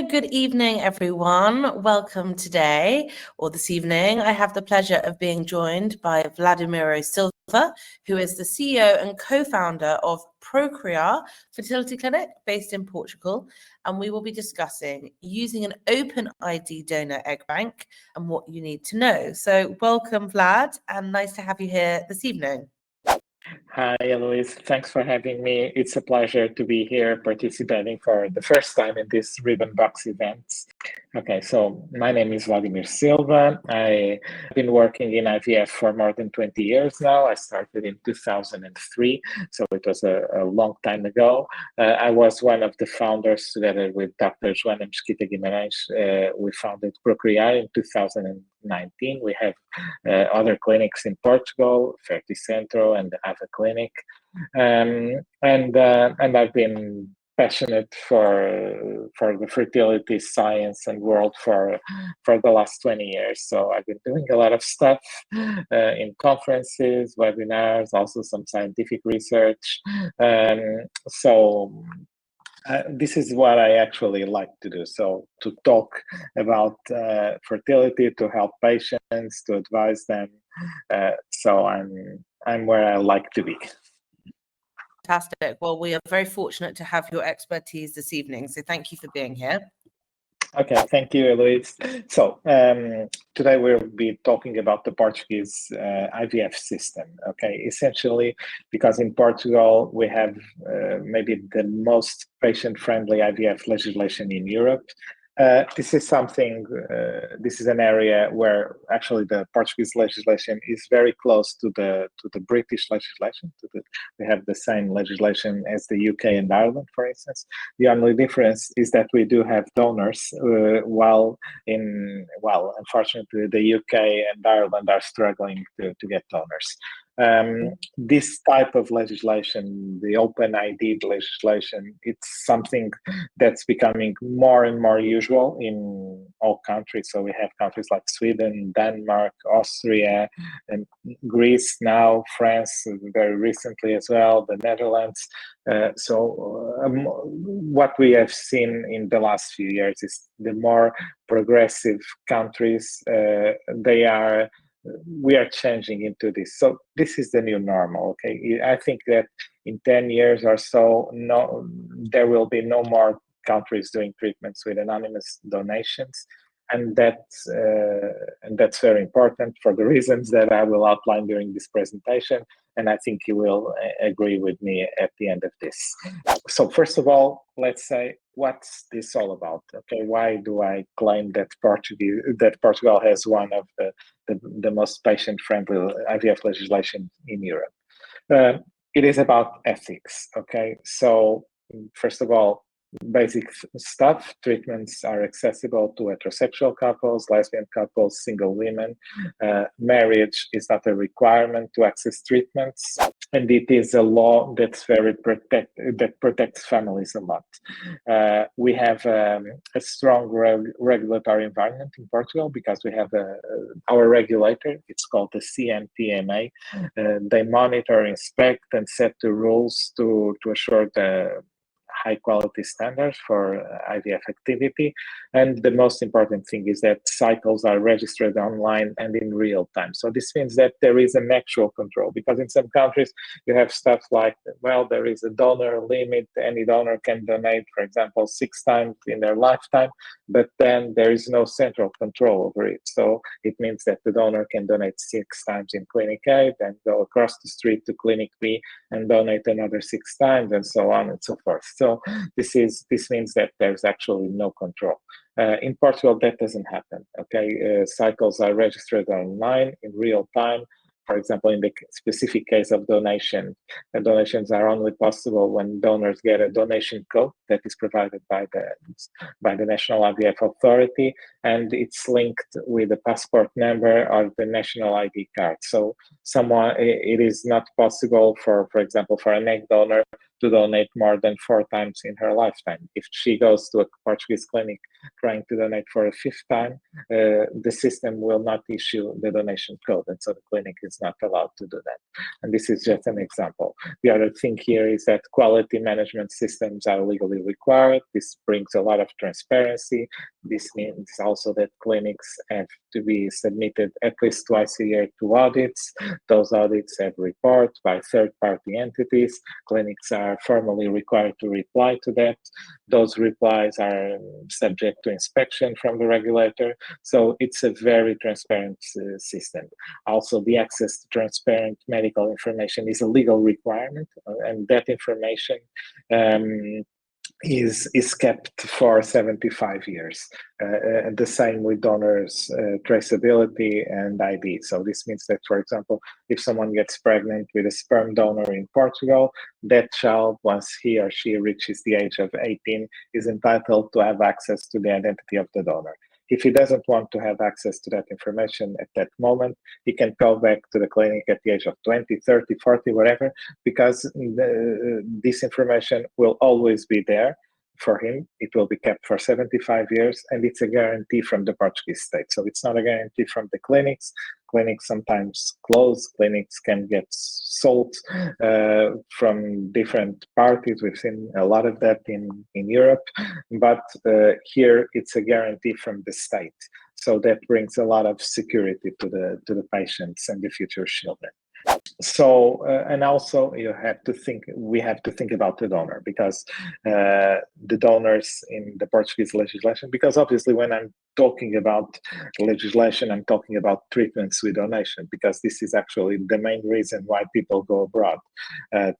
good evening, everyone. Welcome today or this evening. I have the pleasure of being joined by Vladimiro Silva, who is the CEO and co-founder of Procriar fertility clinic based in Portugal. And we will be discussing using an open ID donor egg bank and what you need to know. So welcome, Vlad, and nice to have you here this evening. Hi, Eloise. Thanks for having me. It's a pleasure to be here participating for the first time in this Ribbon Box events. Okay, so my name is Vladimir Silva. I've been working in IVF for more than 20 years now. I started in 2003, so it was a long time ago. I was one of the founders together with Dr. Joana Mesquita Guimarães. We founded Procriar in 2019. We have other clinics in Portugal, Ferti Centro and Ava Clinic, and I've been passionate for the fertility science and world for the last 20 years. So I've been doing a lot of stuff in conferences, webinars, also some scientific research. This is what I actually like to do. So to talk about fertility, to help patients, to advise them. So I'm where I like to be. Fantastic. Well, we are very fortunate to have your expertise this evening. So thank you for being here. Okay, thank you, Eloise. So today we'll be talking about the Portuguese IVF system. Okay, essentially because in Portugal we have maybe the most patient-friendly IVF legislation in Europe. This is something. This is an area where actually the Portuguese legislation is very close to the British legislation. We have the same legislation as the UK and Ireland, for instance. The only difference is that we do have donors, while unfortunately the UK and Ireland are struggling to get donors. This type of legislation, the open ID legislation, it's something that's becoming more and more usual in all countries. So we have countries like Sweden, Denmark, Austria, and Greece now, France very recently as well, the Netherlands. What we have seen in the last few years is the more progressive countries, we are changing into this. So this is the new normal. Okay, I think that in 10 years or so, there will be no more countries doing treatments with anonymous donations, and that's very important for the reasons that I will outline during this presentation. And I think you will agree with me at the end of this. So first of all, let's say, what's this all about? Okay, why do I claim that Portugal has one of the most patient-friendly IVF legislation in Europe? It is about ethics. Okay, so first of all, basic stuff. Treatments are accessible to heterosexual couples, lesbian couples, single women. Marriage is not a requirement to access treatments, and it is a law that's that protects families a lot. We have a strong regulatory environment in Portugal because we have our regulator. It's called the CMTMA. They monitor, inspect, and set the rules to assure the high quality standards for IVF activity. And the most important thing is that cycles are registered online and in real time. So this means that there is an actual control, because in some countries you have stuff like, well, there is a donor limit. Any donor can donate, for example, 6 times in their lifetime, but then there is no central control over it. So it means that the donor can donate 6 times in Clinic A, then go across the street to Clinic B and donate another 6 times, and so on and so forth. So this means that there's actually no control. In Portugal, that doesn't happen. Okay, cycles are registered online in real time. For example, in the specific case of donations are only possible when donors get a donation code that is provided by the National IVF Authority, and it's linked with a passport number or the national ID card. So it is not possible for example, for an egg donor to donate more than 4 times in her lifetime. If she goes to a Portuguese clinic trying to donate for a 5th time, the system will not issue the donation code, and so the clinic is not allowed to do that. And this is just an example. The other thing here is that quality management systems are legally required. This brings a lot of transparency. This means also that clinics have to be submitted at least twice a year to audits. Those audits have reports by third-party entities. Clinics are formally required to reply to that. Those replies are subject to inspection from the regulator. So it's a very transparent system. Also, the access to transparent medical information is a legal requirement, and that information is kept for 75 years. The same with donors' traceability and ID. So this means that, for example, if someone gets pregnant with a sperm donor in Portugal, that child, once he or she reaches the age of 18, is entitled to have access to the identity of the donor. If he doesn't want to have access to that information at that moment, he can go back to the clinic at the age of 20, 30, 40, whatever, because this information will always be there for him. It will be kept for 75 years, and it's a guarantee from the Portuguese state. So it's not a guarantee from the clinics. Clinics sometimes close, clinics can get sold from different parties. We've seen a lot of that in Europe, but here it's a guarantee from the state. So that brings a lot of security to the patients and the future children. So and also we have to think about the donor, because the donors in the Portuguese legislation, because obviously when I'm talking about legislation, I'm talking about treatments with donation, because this is actually the main reason why people go abroad.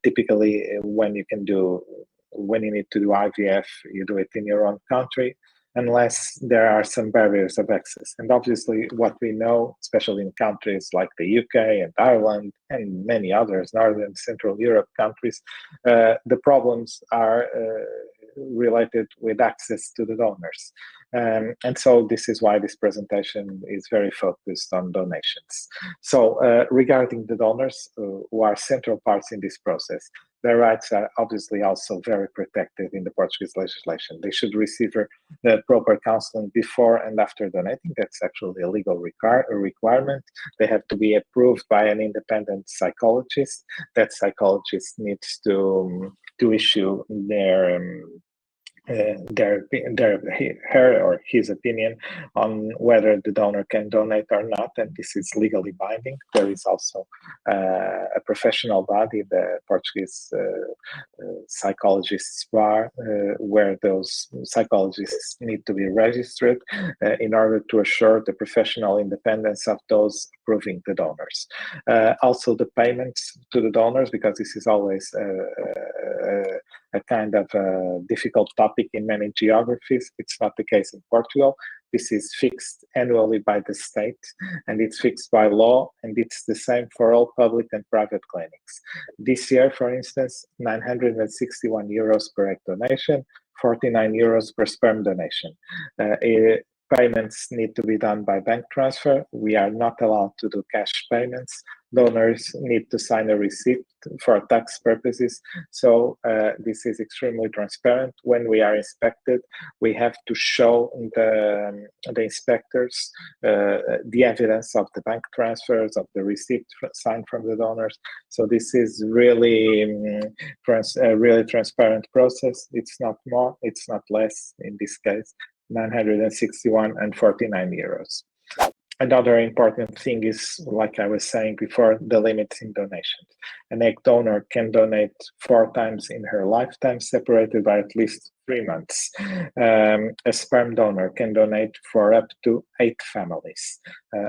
Typically when you need to do IVF, you do it in your own country, unless there are some barriers of access. And obviously what we know, especially in countries like the UK and Ireland and many others, Northern Central Europe countries, the problems are related with access to the donors. And so this is why this presentation is very focused on donations. So regarding the donors, who are central parts in this process, their rights are obviously also very protected in the Portuguese legislation. They should receive proper counseling before and after donating. That's actually a legal requirement. They have to be approved by an independent psychologist. That psychologist needs to issue her or his opinion on whether the donor can donate or not, and this is legally binding. There is also a professional body, the Portuguese Psychologists Bar, where those psychologists need to be registered in order to assure the professional independence of those approving the donors. Also the payments to the donors, because this is always a kind of a difficult topic in many geographies. It's not the case in Portugal. This is fixed annually by the state, and it's fixed by law, and it's the same for all public and private clinics. This year, for instance, 961 euros per egg donation, 49 euros per sperm donation. Payments need to be done by bank transfer. We are not allowed to do cash payments. Donors need to sign a receipt for tax purposes. So this is extremely transparent. When we are inspected, we have to show the inspectors the evidence of the bank transfers, of the receipt signed from the donors. So this is really a really transparent process. It's not more, it's not less in this case. 961 and 49 euros. Another important thing is, like I was saying before, the limits in donations. An egg donor can donate 4 times in her lifetime, separated by at least 3 months. A sperm donor can donate for up to 8 families.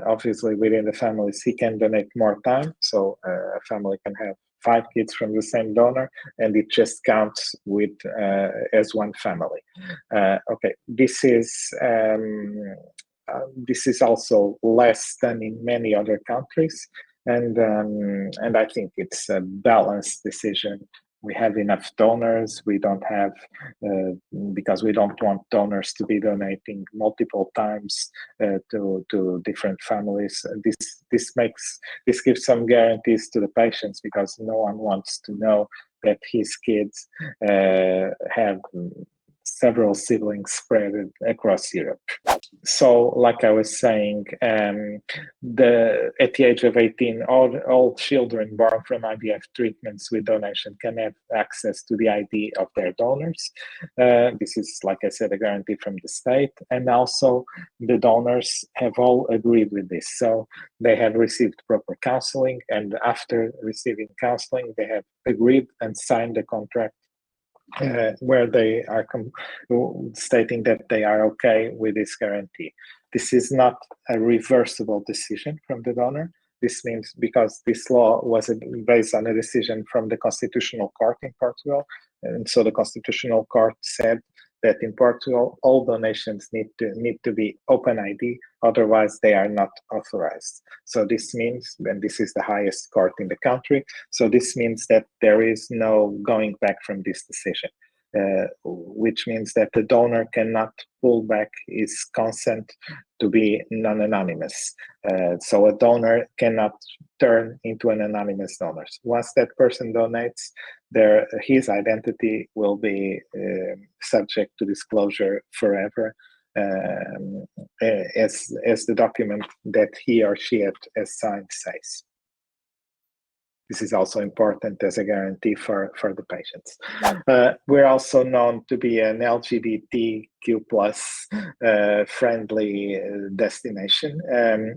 Obviously, within the families, he can donate more time, so a family can have 5 kids from the same donor, and it just counts with as one family. Okay, this is also less than in many other countries, and I think it's a balanced decision we have enough donors. We don't have, because we don't want donors to be donating multiple times to different families. This gives some guarantees to the patients, because no one wants to know that his kids have several siblings spread across Europe. So, like I was saying, at the age of 18, all children born from IVF treatments with donation can have access to the ID of their donors. This is, like I said, a guarantee from the state, and also the donors have all agreed with this. So they have received proper counseling, and after receiving counseling, they have agreed and signed a contract where they are stating that they are okay with this guarantee. This is not a reversible decision from the donor. This means, because this law was based on a decision from the Constitutional Court in Portugal, and so the Constitutional Court said that in Portugal all donations need to be open ID, otherwise they are not authorized. So this means, and this is the highest court in the country, so this means that there is no going back from this decision, which means that the donor cannot pull back his consent to be non-anonymous. So a donor cannot turn into an anonymous donor. Once that person donates, his identity will be subject to disclosure forever, as the document that he or she has signed says. This is also important as a guarantee for the patients. We're also known to be an LGBTQ plus friendly destination,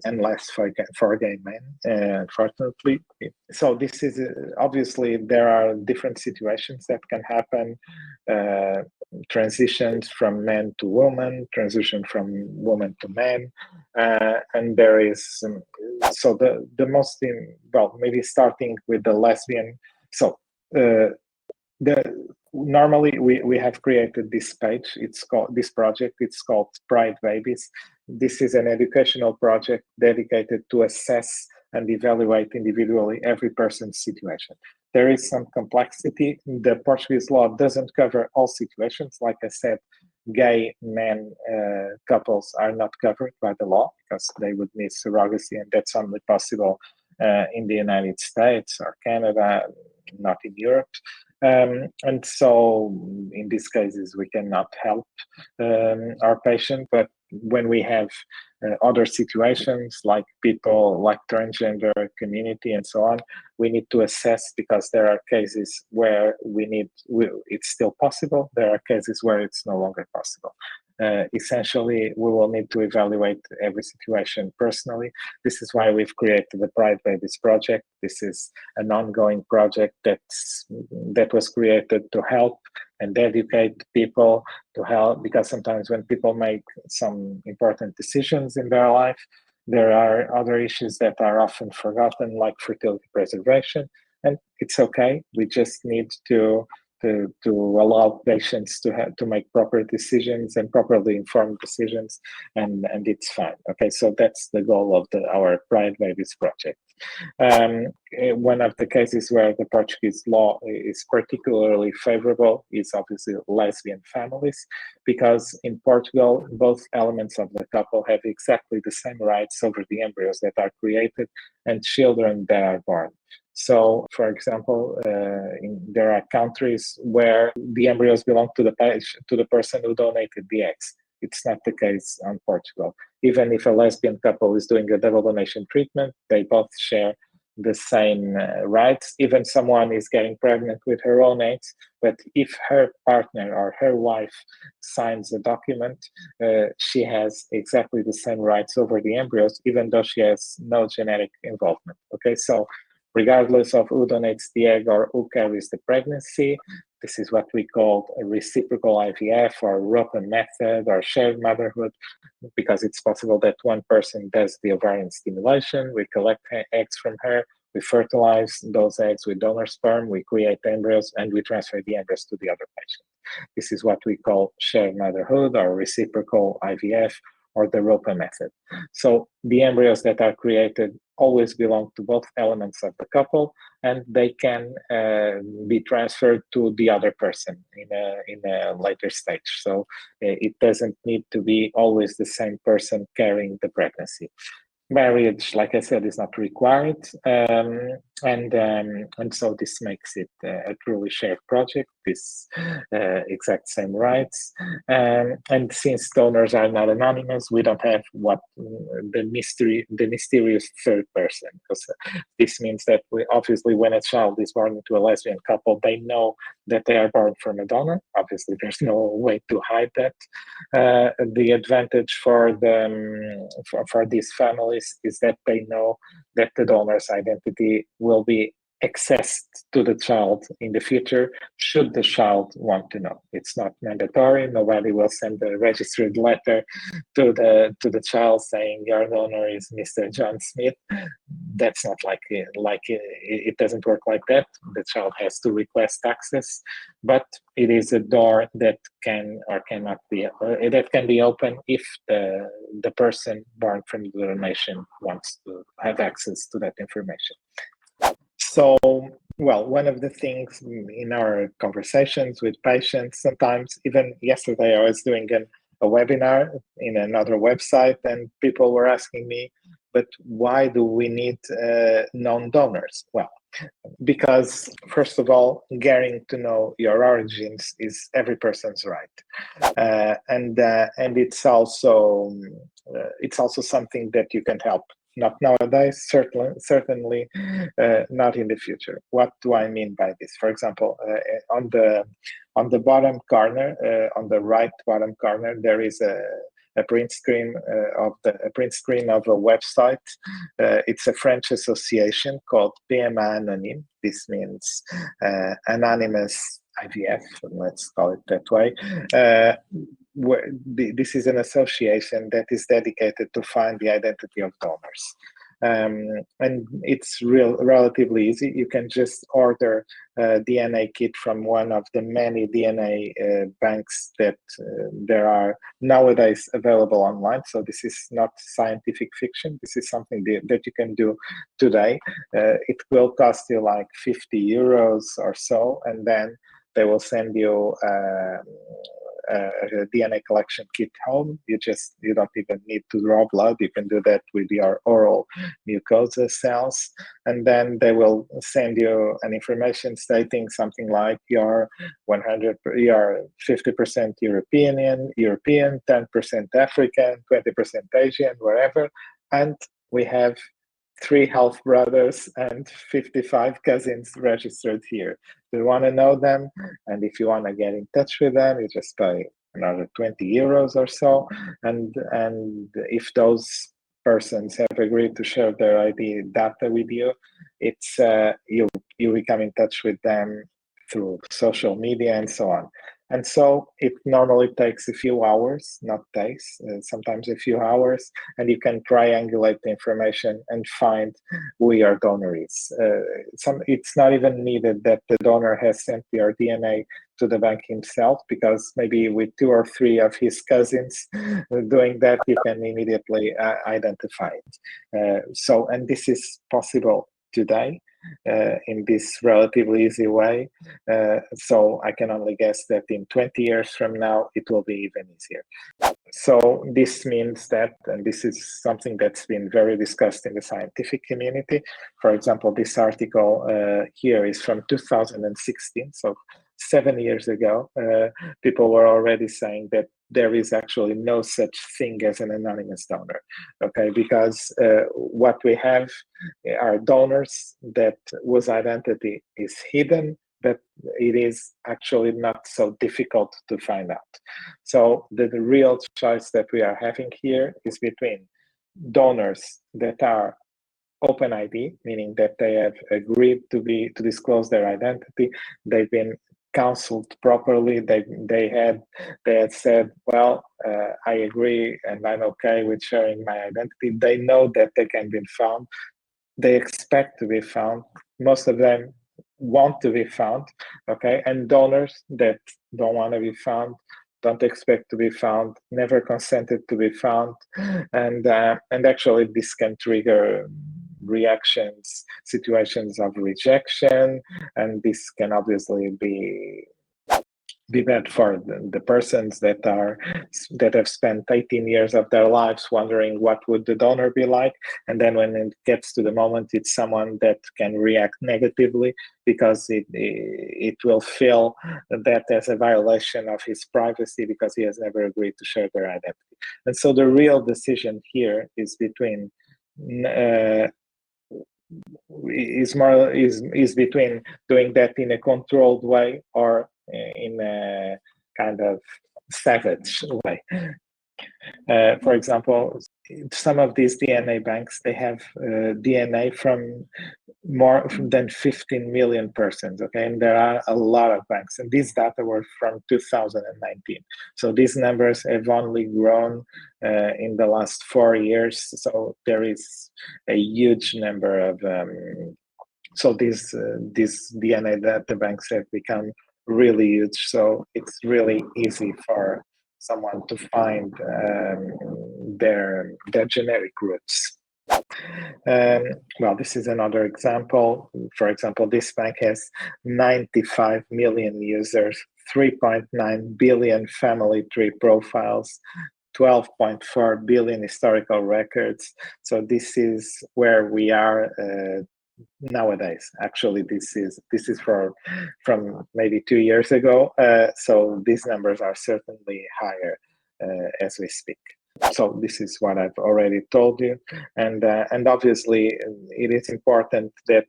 unless for gay men, unfortunately. So this is, obviously there are different situations that can happen. Transitions from men to woman, transition from woman to man, and there is so the most maybe starting with the lesbian. So normally we have created this page. It's called It's called Pride Babies. This is an educational project dedicated to assess and evaluate individually every person's situation. There is some complexity. The Portuguese law doesn't cover all situations. Like I said, gay men couples are not covered by the law because they would need surrogacy, and that's only possible in the United States or Canada, not in Europe. And so in these cases, we cannot help our patient. But when we have other situations like people like transgender community and so on, we need to assess, because there are cases where it's still possible. There are cases where it's no longer possible. Essentially, we will need to evaluate every situation personally. This is why we've created the Pride Babies project. This is an ongoing project that was created to help and educate people, to help, because sometimes when people make some important decisions in their life, there are other issues that are often forgotten, like fertility preservation, and it's okay. We just need to allow patients to make proper decisions and properly informed decisions, and it's fine. Okay, so that's the goal of our Pride Babies project. One of the cases where the Portuguese law is particularly favorable is obviously lesbian families, because in Portugal, both elements of the couple have exactly the same rights over the embryos that are created and children that are born. So, for example, there are countries where the embryos belong to the person who donated the eggs. It's not the case on Portugal. Even if a lesbian couple is doing a double donation treatment, they both share the same rights. Even someone is getting pregnant with her own eggs, but if her partner or her wife signs a document, she has exactly the same rights over the embryos, even though she has no genetic involvement. Okay, so regardless of who donates the egg or who carries the pregnancy, this is what we call a reciprocal IVF or open method or shared motherhood, because it's possible that one person does the ovarian stimulation, we collect eggs from her, we fertilize those eggs with donor sperm, we create embryos, and we transfer the embryos to the other patient. This is what we call shared motherhood or reciprocal IVF or the ROPA method. So the embryos that are created always belong to both elements of the couple, and they can be transferred to the other person in a later stage. So it doesn't need to be always the same person carrying the pregnancy. Marriage, like I said, is not required, and so this makes it a truly shared project. This exact same rights, and since donors are not anonymous, we don't have what the mysterious third person. Because this means that obviously, when a child is born into a lesbian couple, they know that they are born from a donor. Obviously, there's no way to hide that. The advantage for these families is that they know that the donor's identity will be accessed to the child in the future should the child want to know. It's not mandatory. Nobody will send a registered letter to the child saying your donor is Mr. John Smith. That's not it doesn't work like that. The child has to request access, but it is a door that can or cannot be that can be open if the person born from the donation wants to have access to that information. So, well, one of the things in our conversations with patients, sometimes even yesterday I was doing a webinar in another website, and people were asking me, but why do we need non-donors? Well, because first of all, getting to know your origins is every person's right, and it's also something that you can help. Not nowadays, certainly not in the future. What do I mean by this? For example, on the bottom corner, on the right bottom corner, there is a print screen of a website. It's a French association called PMA Anonyme. This means anonymous IVF, let's call it that way. This is an association that is dedicated to find the identity of donors. And it's relatively easy. You can just order a DNA kit from one of the many DNA banks that there are nowadays available online. So this is not scientific fiction. This is something that you can do today. It will cost you like 50 euros or so, and then they will send you a DNA collection kit home. You don't even need to draw blood. You can do that with your oral mucosa cells, and then they will send you an information stating something like you're 50% European, 10% African, 20% Asian, wherever, and we have 3 half brothers and 55 cousins registered here. Do you want to know them? And if you want to get in touch with them, you just pay another 20 euros or so. And if those persons have agreed to share their ID data with you, it's you become in touch with them through social media and so on. And so it normally takes a few hours, not days, sometimes a few hours, and you can triangulate the information and find who your donor is. It's not even needed that the donor has sent your DNA to the bank himself, because maybe with 2 or 3 of his cousins doing that, you can immediately identify it. And this is possible today. In this relatively easy way. So I can only guess that in 20 years from now, it will be even easier. So this means that, and this is something that's been very discussed in the scientific community. For example, this article here is from 2016, so 7 years ago. People were already saying that there is actually no such thing as an anonymous donor, okay? Because what we have are donors whose identity is hidden, but it is actually not so difficult to find out. So the real choice that we are having here is between donors that are open ID, meaning that they have agreed to disclose their identity, they've been counseled properly, they had said, well, I agree and I'm okay with sharing my identity. They know that they can be found, they expect to be found, most of them want to be found, okay? And donors that don't want to be found, don't expect to be found, never consented to be found, and actually this can trigger reactions, situations of rejection, and this can obviously be bad for the persons that have spent 18 years of their lives wondering what would the donor be like, and then when it gets to the moment, it's someone that can react negatively because it will feel that as a violation of his privacy because he has never agreed to share their identity. And so the real decision here is between is between doing that in a controlled way or in a kind of savage way. For example, some of these DNA banks, they have DNA from more than 15 million persons, okay? And there are a lot of banks, and these data were from 2019. So these numbers have only grown in the last 4 years. So there is a huge number of, so these DNA data banks have become really huge. So it's really easy for someone to find their genetic roots. Well, this is another example. For example, this bank has 95 million users, 3.9 billion family tree profiles, 12.4 billion historical records. So this is where we are nowadays. Actually, this is from maybe 2 years ago. So these numbers are certainly higher as we speak. So this is what I've already told you, and obviously it is important that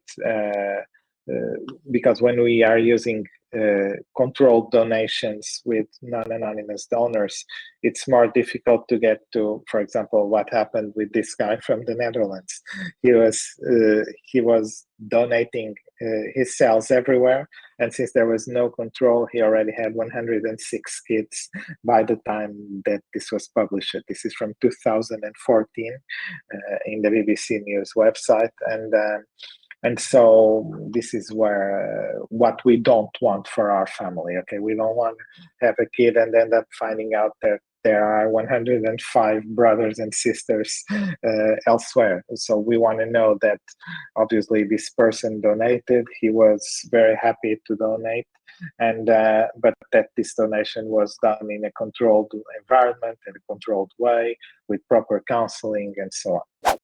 because when we are using controlled donations with non-anonymous donors, it's more difficult to get to, for example, what happened with this guy from the Netherlands. He was donating his cells everywhere, and since there was no control, he already had 106 kids by the time that this was published. This is from 2014 in the BBC News website, and so this is where what we don't want for our family. Okay, we don't want to have a kid and end up finding out that there are 105 brothers and sisters elsewhere. So we want to know that obviously this person donated, he was very happy to donate, and but that this donation was done in a controlled environment, in a controlled way, with proper counseling and so on.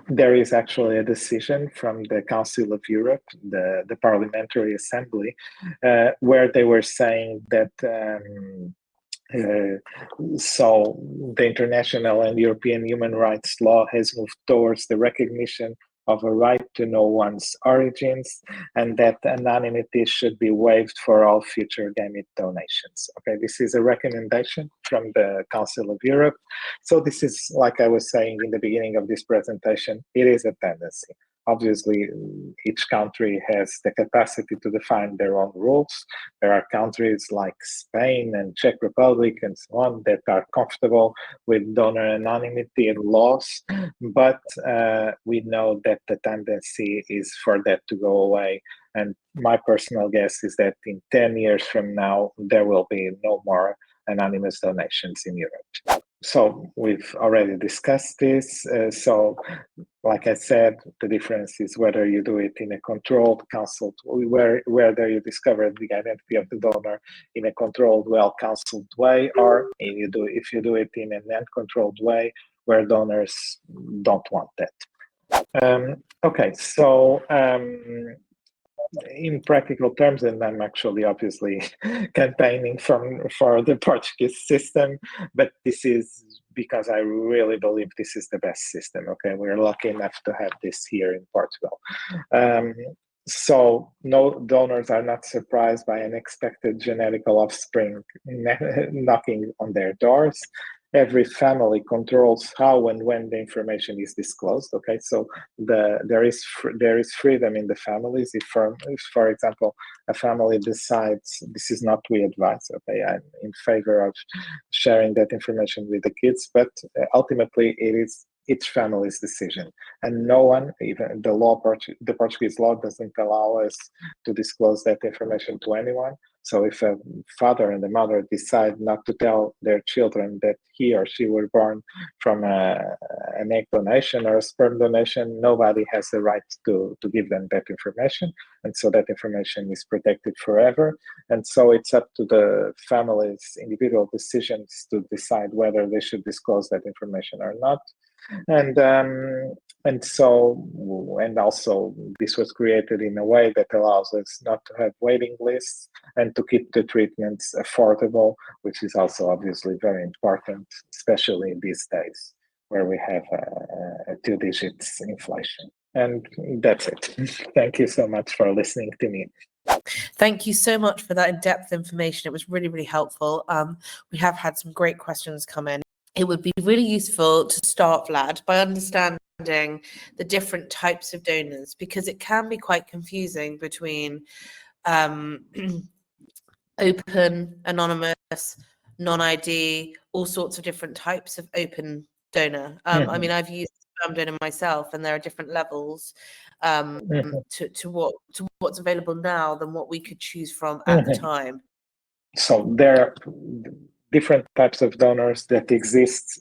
There is actually a decision from the Council of Europe, the Parliamentary Assembly, where they were saying that so the international and European human rights law has moved towards the recognition of a right to know one's origins, and that anonymity should be waived for all future gamete donations. Okay, this is a recommendation from the Council of Europe. So this is, like I was saying in the beginning of this presentation, it is a tendency. Obviously, each country has the capacity to define their own rules. There are countries like Spain and Czech Republic and so on that are comfortable with donor anonymity laws, but we know that the tendency is for that to go away. And my personal guess is that in 10 years from now, there will be no more anonymous donations in Europe. So we've already discussed this. So like I said, the difference is whether you do it in a controlled, counseled, whether you discover the identity of the donor in a controlled, well-counseled way, or if you do it in an uncontrolled way where donors don't want that. Okay, so in practical terms, and I'm actually obviously campaigning for the Portuguese system, but this is because I really believe this is the best system. Okay, we're lucky enough to have this here in Portugal. So no donors are not surprised by unexpected genetical offspring knocking on their doors. Every family controls how and when the information is disclosed. Okay, so there is freedom in the families. If for example, a family decides, this is not we advise. Okay, I'm in favor of sharing that information with the kids, but ultimately it is each family's decision, and no one, even the Portuguese law doesn't allow us to disclose that information to anyone. So if a father and a mother decide not to tell their children that he or she were born from an egg donation or a sperm donation, nobody has the right to give them that information. And so that information is protected forever. And so it's up to the family's individual decisions to decide whether they should disclose that information or not. And also this was created in a way that allows us not to have waiting lists and to keep the treatments affordable, which is also obviously very important, especially in these days where we have a 2 digits inflation. And that's it. Thank you so much for listening to me. Thank you so much for that in-depth information. It was really, really helpful. We have had some great questions come in. It would be really useful to start, Vlad, by understanding the different types of donors, because it can be quite confusing between open, anonymous, non-ID, all sorts of different types of open donor. I mean, I've used sperm donor myself, and there are different levels to what's available now than what we could choose from at the time. So there are different types of donors that exist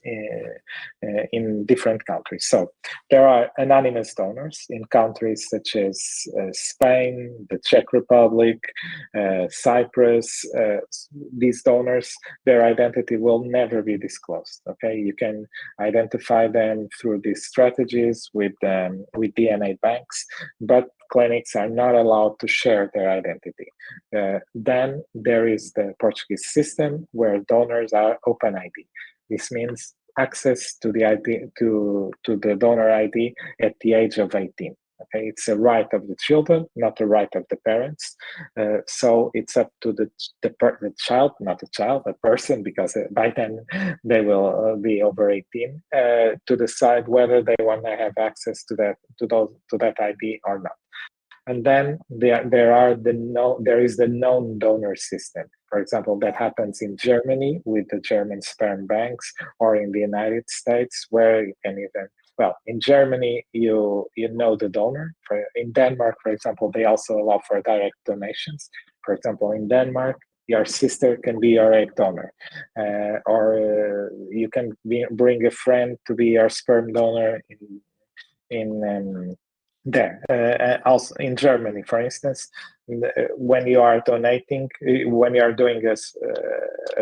in different countries. So there are anonymous donors in countries such as Spain, the Czech Republic, Cyprus. These donors, their identity will never be disclosed. Okay, you can identify them through these strategies with DNA banks, but clinics are not allowed to share their identity. Then there is the Portuguese system where donors are open ID. This means access to the ID to the donor ID at the age of 18. Okay, it's a right of the children, not a right of the parents. So it's up to the child, not a child, a person, because by then they will be over 18, to decide whether they want to have access to that ID or not. And then there is the known donor system. For example, that happens in Germany with the German sperm banks, or in the United States, where you can even, well, in Germany, you know the donor. In Denmark, for example, they also allow for direct donations. For example, in Denmark, your sister can be your egg donor, or you can bring a friend to be your sperm donor in there. Also in Germany, for instance, when you are donating, when you are doing a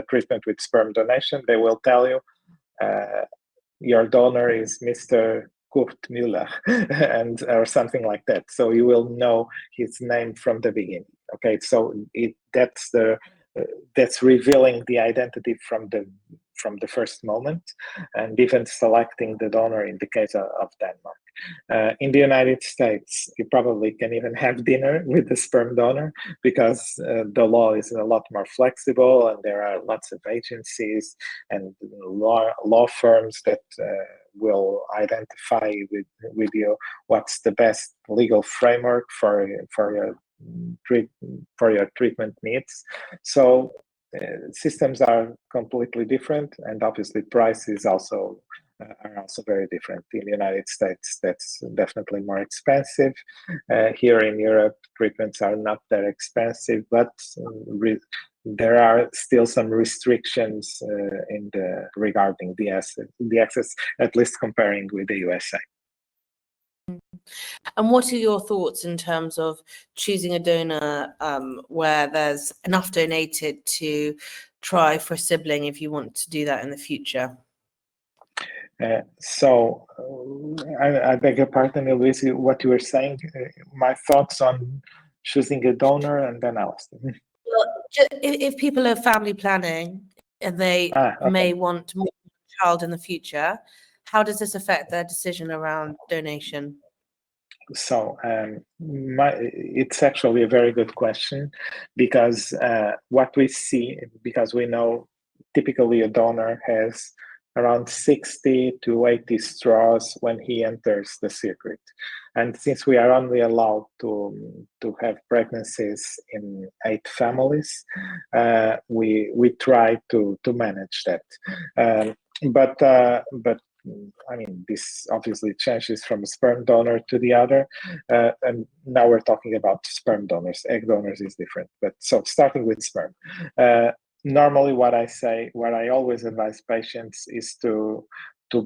treatment with sperm donation, they will tell you your donor is Mr. Kurt Müller and or something like that. So you will know his name from the beginning. Okay, so that's revealing the identity from the first moment, and even selecting the donor in the case of Denmark. In the United States, you probably can even have dinner with the sperm donor, because the law is a lot more flexible, and there are lots of agencies and law firms that will identify with you what's the best legal framework for your treatment needs. So systems are completely different, and obviously prices also are also very different. In the United States, that's definitely more expensive. Here in Europe, treatments are not that expensive, but there are still some restrictions regarding the access, at least comparing with the USA. And what are your thoughts in terms of choosing a donor where there's enough donated to try for a sibling if you want to do that in the future? So I beg your pardon, Luis, what you were saying, my thoughts on choosing a donor, and then I'll... Well, if people are family planning and they may want more child in the future, how does this affect their decision around donation? So it's actually a very good question, because what we see, because we know typically a donor has around 60 to 80 straws when he enters the circuit. And since we are only allowed to have pregnancies in 8 families, we try to manage that. But I mean, this obviously changes from a sperm donor to the other, and now we're talking about sperm donors. Egg donors is different, but so starting with sperm. Normally, what I always advise patients is to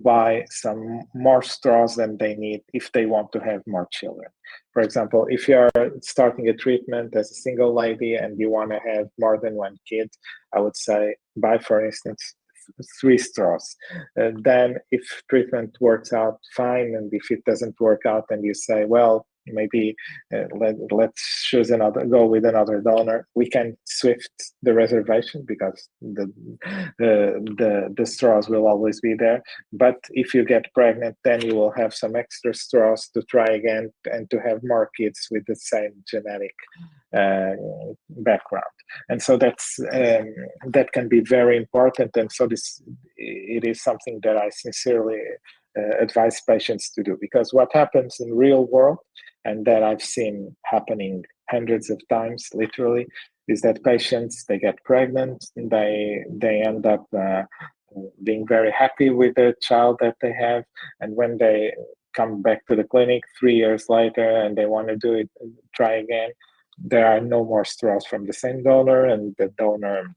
buy some more straws than they need if they want to have more children. For example, if you're starting a treatment as a single lady and you want to have more than one kid, I would say buy, for instance, 3 straws. Then if treatment works out fine, and if it doesn't work out and you say, well, maybe let's go with another donor, we can swift the reservation because the straws will always be there. But if you get pregnant, then you will have some extra straws to try again and to have more kids with the same genetic background. And so that can be very important. And so it is something that I sincerely advise patients to do, because what happens in real world, and that I've seen happening hundreds of times, literally, is that patients, they get pregnant, they end up being very happy with the child that they have, and when they come back to the clinic 3 years later and they want to try again, there are no more straws from the same donor, and the donor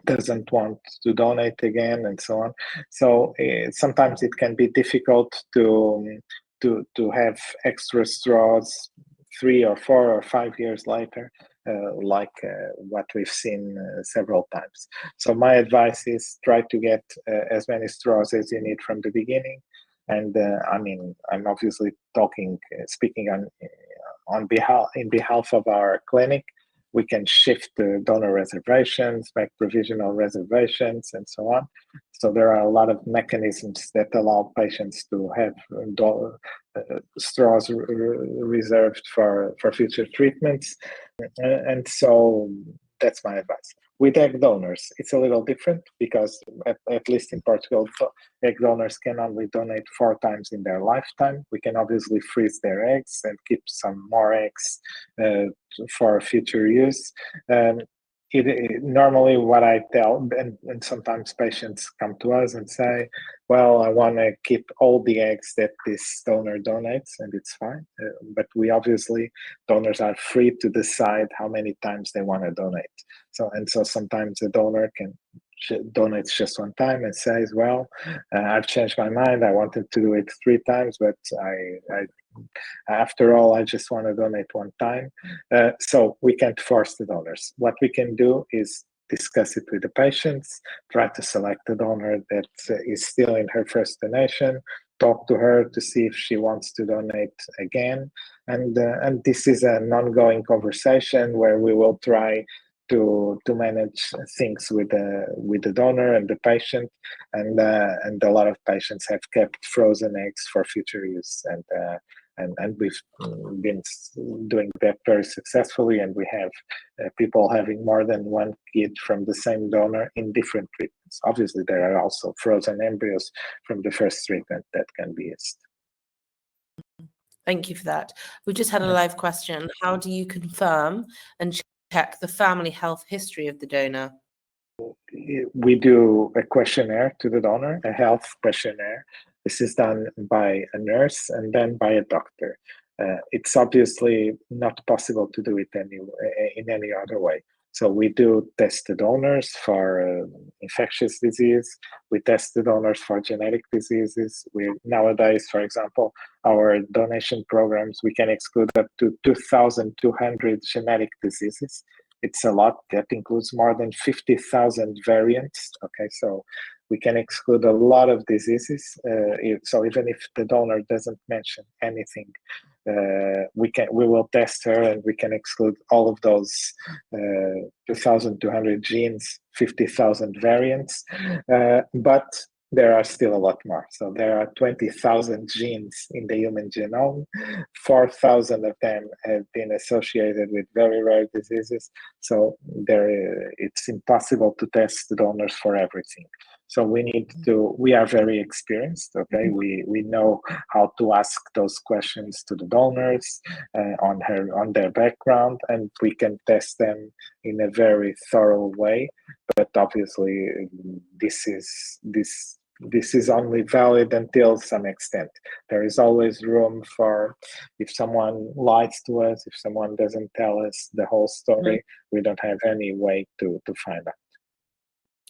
doesn't want to donate again, and so on. So sometimes it can be difficult to have extra straws 3 or 4 or 5 years later, what we've seen several times. So my advice is try to get as many straws as you need from the beginning. And I mean, I'm obviously speaking in behalf of our clinic. We can shift the donor reservations, make provisional reservations, and so on. So there are a lot of mechanisms that allow patients to have straws reserved for future treatments. And so that's my advice. With egg donors, it's a little different because, at least in Portugal, egg donors can only donate 4 times in their lifetime. We can obviously freeze their eggs and keep some more eggs for future use. Normally what I tell, and sometimes patients come to us and say, well, I want to keep all the eggs that this donor donates, and it's fine. But donors are free to decide how many times they want to donate. So sometimes a donor donates just 1 time and says, well, I've changed my mind. I wanted to do it 3 times, but after all, I just want to donate 1 time. So we can't force the donors. What we can do is discuss it with the patients, try to select a donor that is still in her first donation, talk to her to see if she wants to donate again. And this is an ongoing conversation where we will try to manage things with the donor and the patient, and a lot of patients have kept frozen eggs for future use, and we've been doing that very successfully, and we have people having more than 1 kid from the same donor in different treatments. Obviously, there are also frozen embryos from the first treatment that can be used. Thank you for that. We just had a live question. How do you confirm and check the family health history of the donor? We do a questionnaire to the donor, a health questionnaire. This is done by a nurse and then by a doctor. It's obviously not possible to do it in any other way. So we do test the donors for infectious disease. We test the donors for genetic diseases. Nowadays, for example, our donation programs, we can exclude up to 2,200 genetic diseases. It's a lot. That includes more than 50,000 variants. Okay, so we can exclude a lot of diseases. So even if the donor doesn't mention anything, we will test her and we can exclude all of those 2,200 genes, 50,000 variants. But there are still a lot more. So there are 20,000 genes in the human genome. 4,000 of them have been associated with very rare diseases. So it's impossible to test the donors for everything. So we are very experienced, okay? We know how to ask those questions to the donors on their background, and we can test them in a very thorough way. But obviously, this this is only valid until some extent. There is always room for, if someone lies to us, if someone doesn't tell us the whole story, we don't have any way to find out.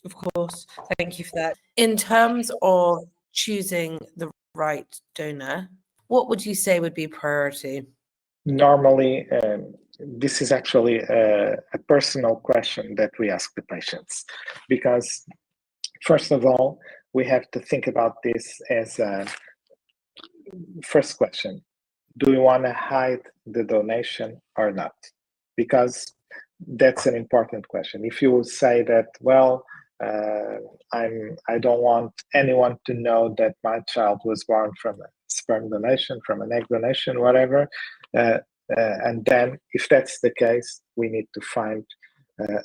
Of course, thank you for that. In terms of choosing the right donor, what would you say would be priority? Normally, this is actually a personal question that we ask the patients, because first of all, we have to think about this as a first question. Do we want to hide the donation or not? Because that's an important question. If you say that, well, I don't want anyone to know that my child was born from a sperm donation, from an egg donation, whatever, and then if that's the case, we need to find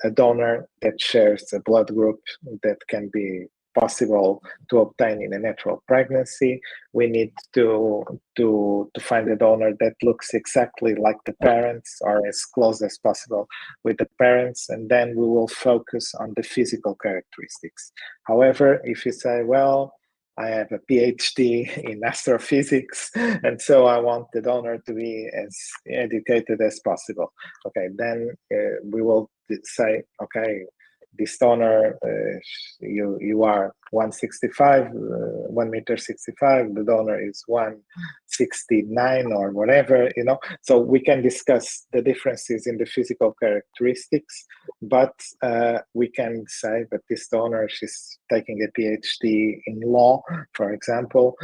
a donor that shares a blood group that can be possible to obtain in a natural pregnancy. We need to find a donor that looks exactly like the parents or as close as possible with the parents, and then we will focus on the physical characteristics. However, if you say, well, I have a PhD in astrophysics, and so I want the donor to be as educated as possible. Okay, then we will say, okay, this donor, you are 165, 1 meter 65. The donor is 169 or whatever, So we can discuss the differences in the physical characteristics, but we can say that this donor, she's taking a PhD in law, for example.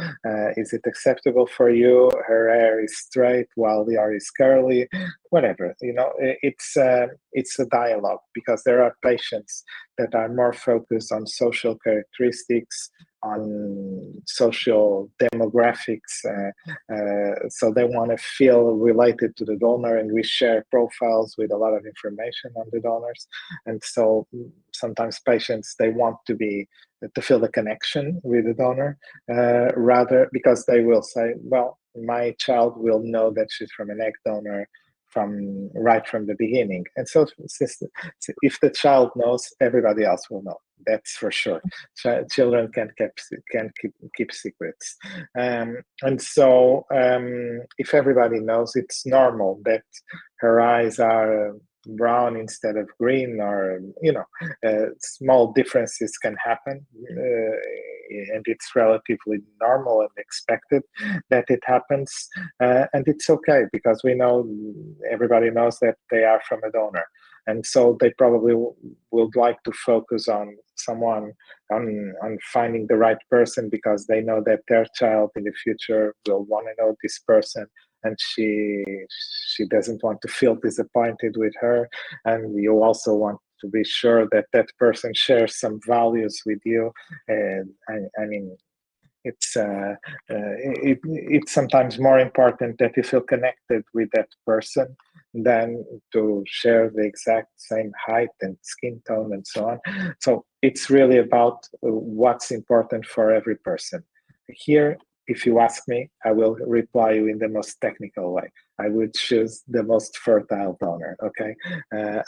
Is it acceptable for you? Her hair is straight while the hair is curly, whatever. It's a dialogue, because there are patients that are more focused on social characteristics, on social demographics, so they want to feel related to the donor, and we share profiles with a lot of information on the donors. And so sometimes patients, they want to feel the connection with the donor, rather, because they will say, well, my child will know that she's from an egg donor right from the beginning. And so if the child knows, everybody else will know. That's for sure. Children can keep secrets. And so if everybody knows, it's normal that her eyes are brown instead of green, or small differences can happen, and it's relatively normal and expected that it happens, and it's okay, because everybody knows that they are from a donor, and so they probably would like to focus on finding the right person, because they know that their child in the future will want to know this person, and she doesn't want to feel disappointed with her, and you also want to be sure that that person shares some values with you. And I mean, it's sometimes more important that you feel connected with that person than to share the exact same height and skin tone and so on. So it's really about what's important for every person. Here, if you ask me, I will reply you in the most technical way. I would choose the most fertile donor, okay?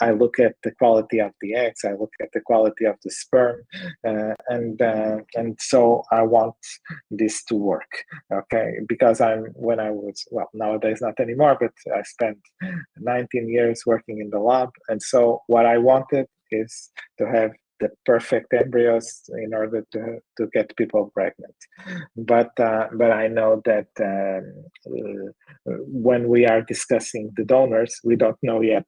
I look at the quality of the eggs, I look at the quality of the sperm, and so I want this to work, okay? Because nowadays not anymore, but I spent 19 years working in the lab, and so what I wanted is to have the perfect embryos in order to get people pregnant. But I know that when we are discussing the donors, we don't know yet.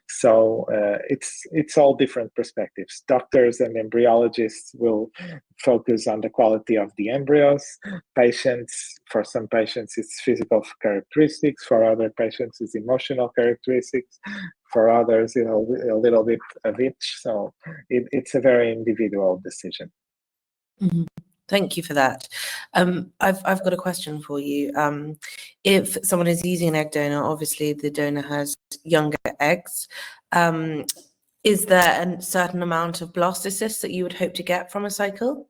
So it's all different perspectives. Doctors and embryologists will focus on the quality of the embryos. For some patients, it's physical characteristics. For other patients, it's emotional characteristics. For others, a little bit of each. So it's a very individual decision. Mm-hmm. Thank you for that. I've got a question for you. If someone is using an egg donor, obviously the donor has younger eggs. Is there a certain amount of blastocysts that you would hope to get from a cycle?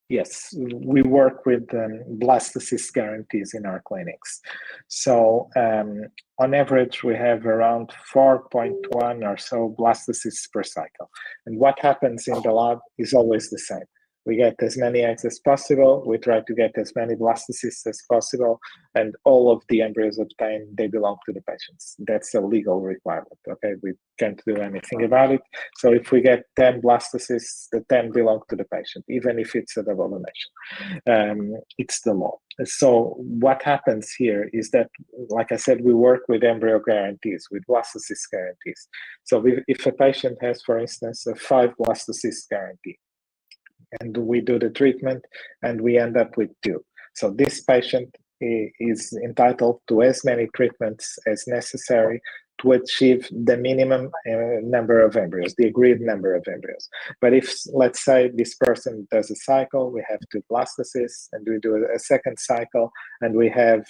Yes, we work with blastocyst guarantees in our clinics. So on average, we have around 4.1 or so blastocysts per cycle. And what happens in the lab is always the same. We get as many eggs as possible. We try to get as many blastocysts as possible, and all of the embryos obtained, they belong to the patients. That's a legal requirement. Okay, we can't do anything about it. So if we get 10 blastocysts, the 10 belong to the patient, even if it's a double donation. It's the law. So what happens here is that, like I said, we work with embryo guarantees, with blastocyst guarantees. So if a patient has, for instance, a 5 blastocyst guarantee, and we do the treatment and we end up with 2. So this patient is entitled to as many treatments as necessary to achieve the minimum number of embryos, the agreed number of embryos. But if, let's say, this person does a cycle, we have 2 blastocysts, and we do a second cycle, and we have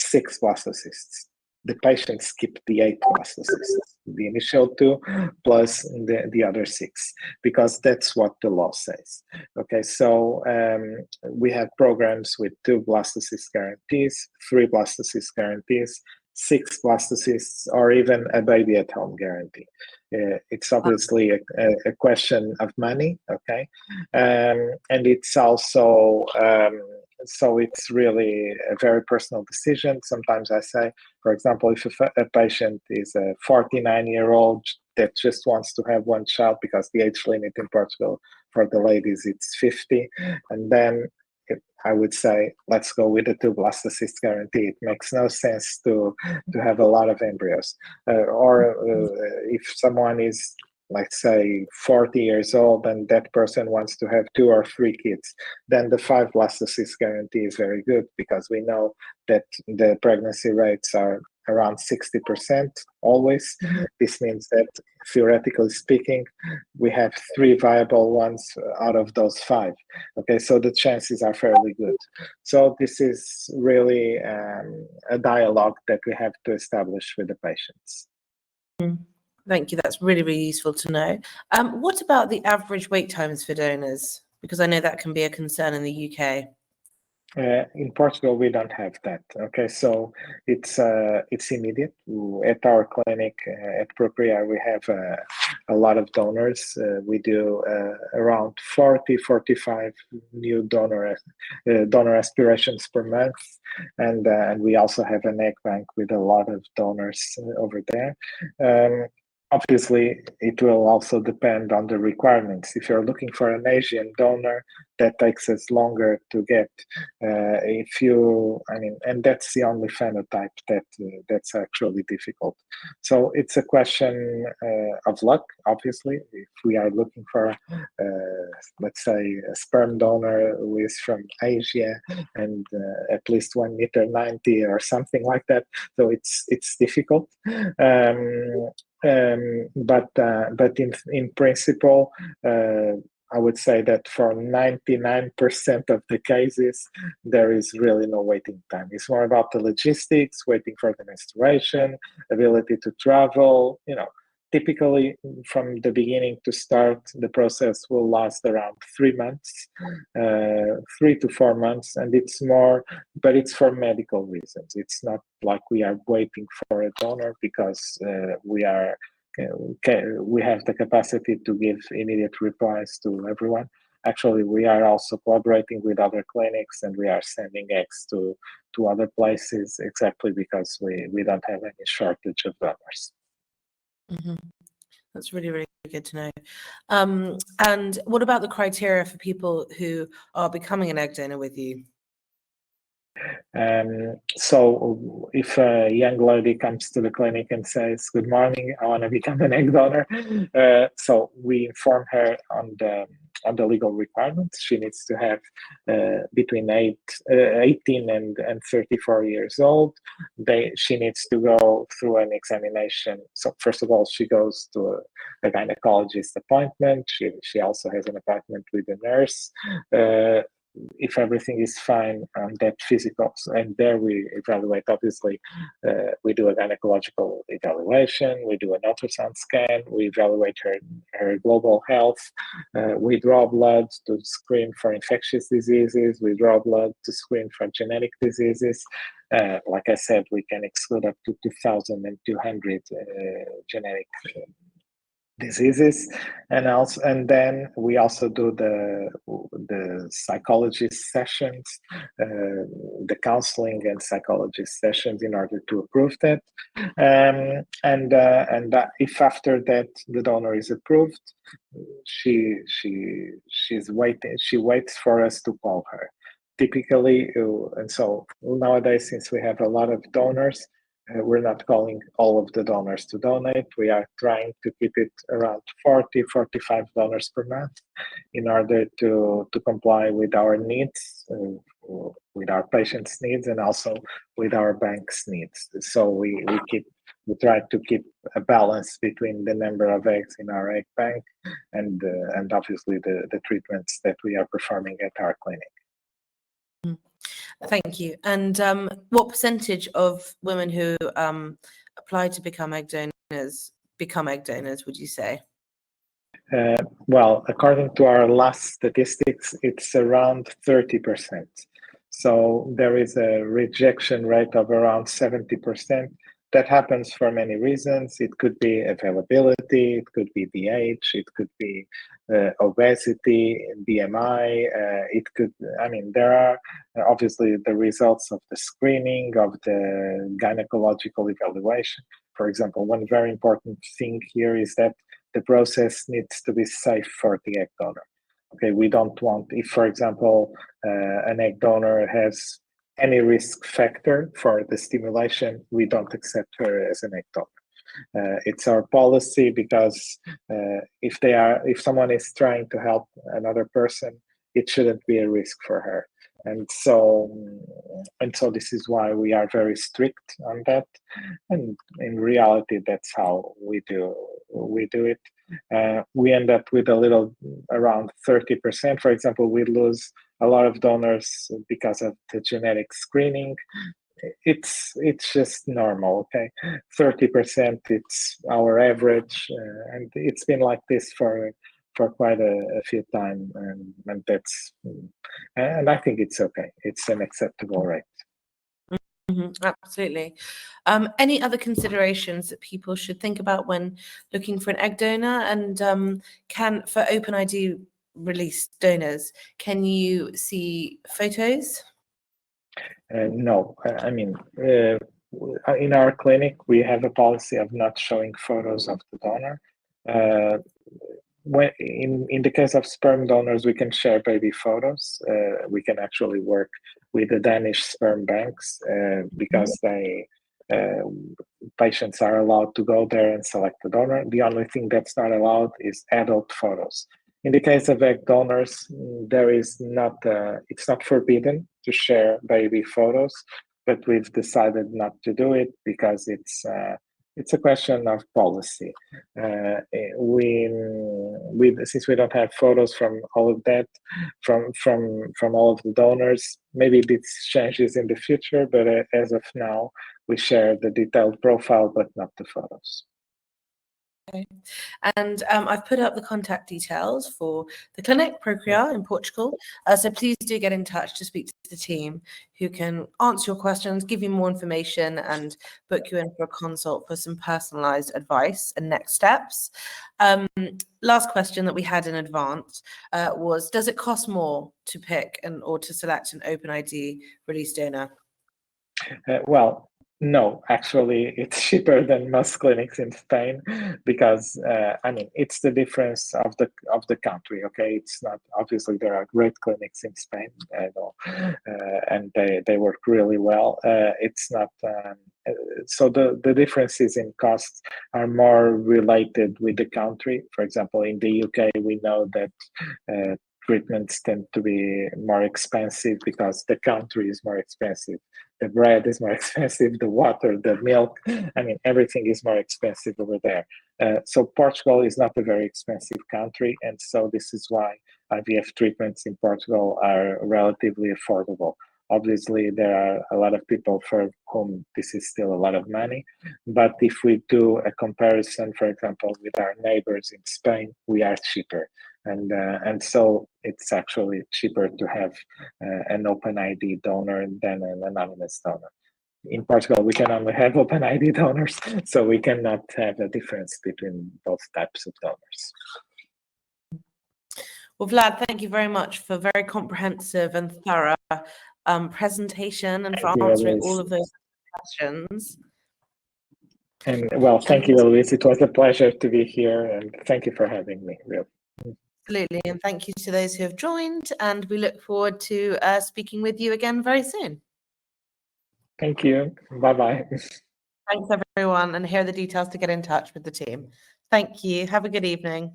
6 blastocysts. The patient skipped the 8 blastocysts, the initial 2 plus the other 6, because that's what the law says. Okay, so we have programs with 2 blastocyst guarantees, 3 blastocyst guarantees, 6 blastocysts, or even a baby at home guarantee. It's obviously a question of money, okay? And it's also, so it's really a very personal decision. Sometimes I say, for example, if a patient is a 49-year-old that just wants to have 1 child, because the age limit in Portugal for the ladies, it's 50, and then I would say, let's go with the 2 blastocyst guarantee. It makes no sense to have a lot of embryos. If someone is, let's say, 40 years old and that person wants to have 2 or 3 kids, then the 5 blastocyst guarantee is very good, because we know that the pregnancy rates are around 60% always. This means that, theoretically speaking, we have 3 viable ones out of those 5. Okay, so the chances are fairly good. So this is really a dialogue that we have to establish with the patients. Thank you. That's really, really useful to know. What about the average wait times for donors? Because I know that can be a concern in the UK. In Portugal, we don't have that. Okay, so it's immediate. At our clinic at Procriar, we have a lot of donors. We do around 40-45 new donor aspirations per month, and we also have an egg bank with a lot of donors over there. Obviously, it will also depend on the requirements. If you're looking for an Asian donor, that takes us longer to get. And that's the only phenotype that's actually difficult. So it's a question of luck, obviously. If we are looking for, let's say, a sperm donor who is from Asia and at least 1.90 meters or something like that, so it's difficult. But in principle, I would say that for 99% of the cases, there is really no waiting time. It's more about the logistics, waiting for the menstruation, ability to travel. Typically from the beginning to start, the process will last around 3 months, 3 to 4 months, and it's for medical reasons. It's not like we are waiting for a donor because we have the capacity to give immediate replies to everyone. Actually, we are also collaborating with other clinics, and we are sending eggs to other places exactly because we don't have any shortage of donors. That's really, really good to know. And what about the criteria for people who are becoming an egg donor with you? So if a young lady comes to the clinic and says, "Good morning, I want to become an egg donor," so we inform her on the legal requirements. She needs to have between 18 and 34 years old. She needs to go through an examination. So first of all, she goes to a gynecologist appointment. She also has an appointment with a nurse. If everything is fine on that physical, and there we evaluate, obviously, we do a gynecological evaluation, we do an ultrasound scan, we evaluate her global health, we draw blood to screen for infectious diseases, we draw blood to screen for genetic diseases. Like I said, we can exclude up to 2,200 genetic diseases, and then we also do the psychology sessions, the counseling and psychology sessions in order to approve that, and that if after that the donor is approved, she's waiting. She waits for us to call her. Typically, and so nowadays, since we have a lot of donors, we're not calling all of the donors to donate. We are trying to keep it around 40, 45 donors per month in order to comply with our needs, with our patients' needs, and also with our bank's needs. So we try to keep a balance between the number of eggs in our egg bank and obviously the treatments that we are performing at our clinic. Thank you. And what percentage of women who apply to become egg donors, would you say? Well, according to our last statistics, it's around 30%. So there is a rejection rate of around 70%. That happens for many reasons. It could be availability, it could be the age, it could be obesity, BMI. There are obviously the results of the screening, of the gynecological evaluation. For example, one very important thing here is that the process needs to be safe for the egg donor. Okay, we don't want, if for example, an egg donor has any risk factor for the stimulation, we don't accept her as an egg donor. It's our policy because if someone is trying to help another person, it shouldn't be a risk for her. And so this is why we are very strict on that. And in reality, that's how we do it. We end up with a little around 30%. For example, we lose a lot of donors because of the genetic screening. It's just normal, okay? 30%, it's our average, and it's been like this for quite a few times, and I think it's okay. It's an acceptable rate. Absolutely. Any other considerations that people should think about when looking for an egg donor? And for open ID release donors, can you see photos? No, in our clinic, we have a policy of not showing photos of the donor. When in the case of sperm donors, we can share baby photos. We can actually work with the Danish sperm banks because patients are allowed to go there and select the donor. The only thing that's not allowed is adult photos. In the case of egg donors, it's not forbidden to share baby photos, but we've decided not to do it because it's a question of policy. Since we don't have photos from all of that, from all of the donors, maybe this changes in the future, but as of now, we share the detailed profile, but not the photos. Okay. And I've put up the contact details for the clinic, Procriar, in Portugal. So please do get in touch to speak to the team who can answer your questions, give you more information, and book you in for a consult for some personalized advice and next steps. Last question that we had in advance was, does it cost more to pick or to select an open ID release donor? Well, no, actually, it's cheaper than most clinics in Spain because it's the difference of the country. Okay, it's not, obviously there are great clinics in Spain, and they work really well. It's not so the differences in costs are more related with the country. For example, in the UK, we know that treatments tend to be more expensive because the country is more expensive. The bread is more expensive, the water, the milk, everything is more expensive over there. So Portugal is not a very expensive country, and so this is why IVF treatments in Portugal are relatively affordable. Obviously, there are a lot of people for whom this is still a lot of money, but if we do a comparison, for example, with our neighbors in Spain, we are cheaper. And so it's actually cheaper to have an open ID donor than an anonymous donor. in Portugal, we can only have open ID donors, so we cannot have a difference between both types of donors. Well, Vlad, thank you very much for a very comprehensive and thorough presentation and for answering all of those questions. And well, thank you, Louise. It was a pleasure to be here, and thank you for having me. Really. Absolutely, and thank you to those who have joined, and we look forward to speaking with you again very soon. Thank you. Bye-bye. Thanks, everyone, and here are the details to get in touch with the team. Thank you. Have a good evening.